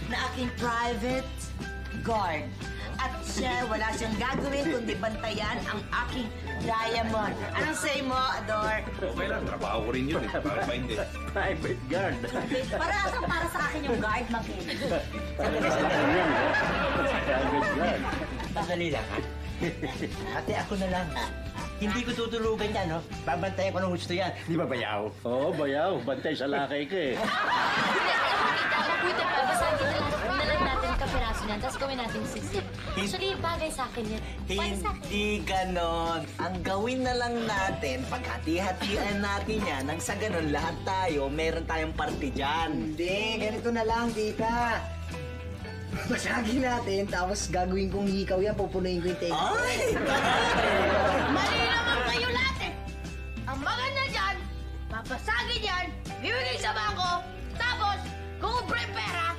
na aking private guard. At siya, wala siyang gagawin kundi bantayan ang aking diamond. Anong say mo, Ador? Okay lang, trabaho ko rin yun eh. Bakit ba hindi? Private guard. Para sa akin yung guard, Makin. Private guard. Sandali lang, ha? Ate, ako na lang. Hindi ko tutulugan yan, no? Babantayan ko ng gusto yan. Di ba, Bayaw? Oo, Bayaw. Bantay sa lakay ka eh. Mabuti pa, basagin na lang natin kapiraso niyan, tapos gawin natin sisig. Actually, bagay sa akin yun. Hindi ganon. Ang gawin na lang natin, paghati-hatian natin yan, nang sa ganon lahat tayo, meron tayong party dyan. Hindi, ganito na lang, tita. Basagin natin, tapos gagawin kong hikaw yan, pupunuin ko yung take. Ay! Mali naman kayo lahat eh! Ang maganda dyan, papasagin yan, bibigay sa bangko, tapos kung ubre pera,